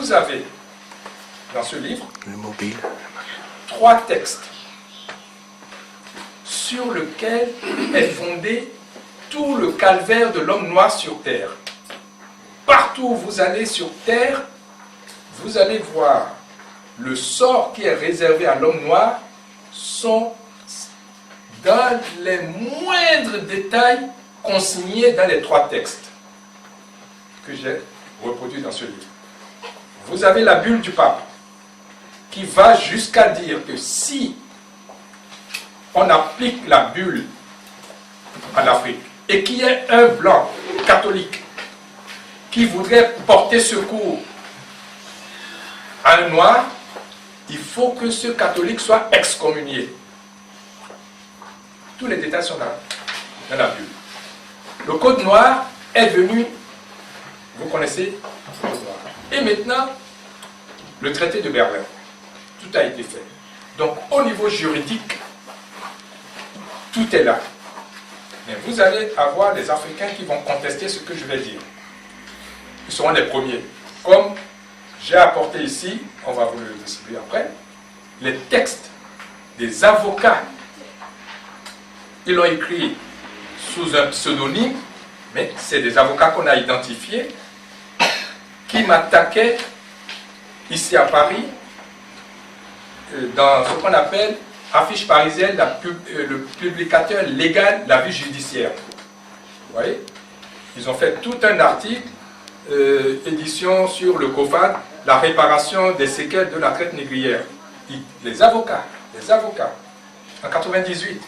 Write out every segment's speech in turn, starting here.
vous avez dans ce livre Le mobile. 3 textes sur lesquels est fondé tout le calvaire de l'homme noir sur terre. Partout où vous allez sur terre, vous allez voir le sort qui est réservé à l'homme noir sont dans les moindres détails consignés dans les 3 textes que j'ai reproduits dans ce livre. Vous avez la bulle du pape qui va jusqu'à dire que si on applique la bulle en Afrique et qu'il y ait un blanc catholique qui voudrait porter secours à un noir, il faut que ce catholique soit excommunié. Tous les détails sont dans la bulle. Le code noir est venu, vous connaissez le code noir. Et maintenant, le traité de Berlin. Tout a été fait. Donc, au niveau juridique, tout est là. Mais vous allez avoir les Africains qui vont contester ce que je vais dire. Ils seront les premiers. Comme j'ai apporté ici, on va vous le distribuer après, les textes des avocats. Ils l'ont écrit sous un pseudonyme, mais c'est des avocats qu'on a identifiés qui m'attaquaient ici à Paris dans ce qu'on appelle affiche parisienne, le publicateur légal de la vie judiciaire. Vous voyez? Ils ont fait tout un article, édition sur le COFAD, la réparation des séquelles de la traite négrière. Les avocats, en 98,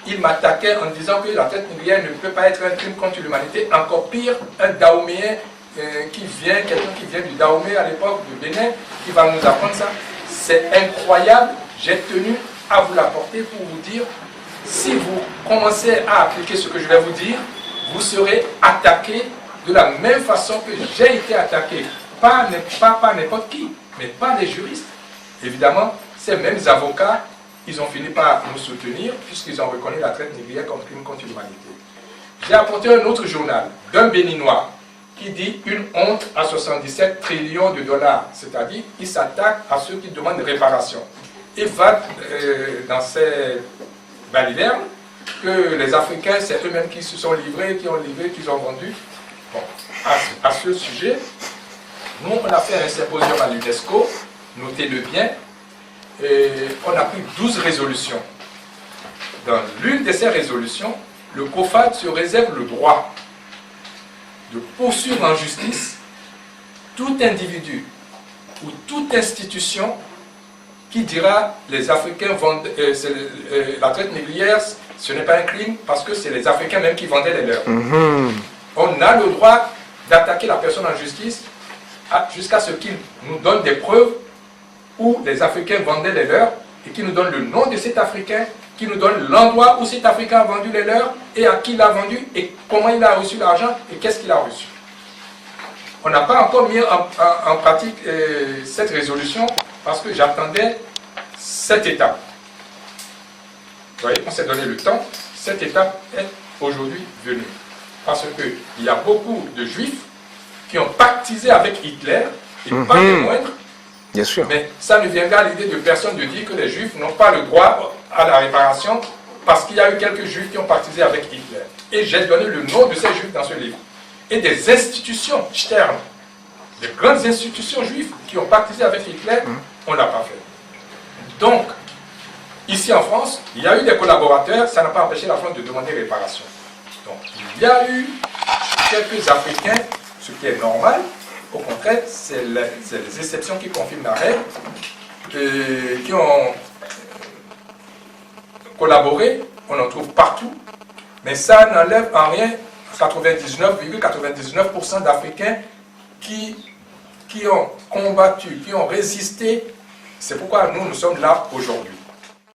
ils m'attaquaient en disant que la traite négrière ne peut pas être un crime contre l'humanité. Encore pire, un Dahoméen quelqu'un qui vient du Dahomey à l'époque, du Bénin, qui va nous apprendre ça. C'est incroyable. J'ai tenu à vous l'apporter pour vous dire, si vous commencez à appliquer ce que je vais vous dire, vous serez attaqué de la même façon que j'ai été attaqué. Pas par n'importe qui, mais par les juristes. Évidemment, ces mêmes avocats, ils ont fini par nous soutenir, puisqu'ils ont reconnu la traite négrière comme crime contre l'humanité. J'ai apporté un autre journal d'un Béninois qui dit une honte à 77 trillions de dollars, c'est-à-dire il s'attaque à ceux qui demandent réparation. Il va dans ces balivernes que les Africains, c'est eux-mêmes qui se sont livrés, qui ont livré, qui ont vendu. Bon, à ce sujet, nous, on a fait un symposium à l'UNESCO, notez-le bien, et on a pris 12 résolutions. Dans l'une de ces résolutions, le COFAD se réserve le droit de poursuivre en justice tout individu ou toute institution qui dira les Africains vendent la traite négrière, ce n'est pas un crime parce que c'est les Africains même qui vendaient les leurs. On a le droit d'attaquer la personne en justice jusqu'à ce qu'il nous donne des preuves où les Africains vendaient les leurs et qui nous donne le nom de cet Africain, qui nous donne l'endroit où cet Africain a vendu les leurs et à qui il a vendu et comment il a reçu l'argent et qu'est-ce qu'il a reçu. On n'a pas encore mis en pratique cette résolution parce que j'attendais cette étape. Vous voyez, on s'est donné le temps, cette étape est aujourd'hui venue. Parce qu'il y a beaucoup de Juifs qui ont pactisé avec Hitler, et pas des moindres. Bien sûr. Mais ça ne viendra à l'idée de personne de dire que les Juifs n'ont pas le droit à la réparation parce qu'il y a eu quelques Juifs qui ont pactisé avec Hitler. Et j'ai donné le nom de ces Juifs dans ce livre. Et des institutions, Stern, des grandes institutions juives qui ont pactisé avec Hitler, on ne l'a pas fait. Donc, ici en France, il y a eu des collaborateurs, ça n'a pas empêché la France de demander réparation. Donc, il y a eu quelques Africains, ce qui est normal. Au contraire, c'est les exceptions qui confirment la règle, qui ont collaboré, on en trouve partout, mais ça n'enlève en rien 99,99% d'Africains qui ont combattu, qui ont résisté. C'est pourquoi nous sommes là aujourd'hui.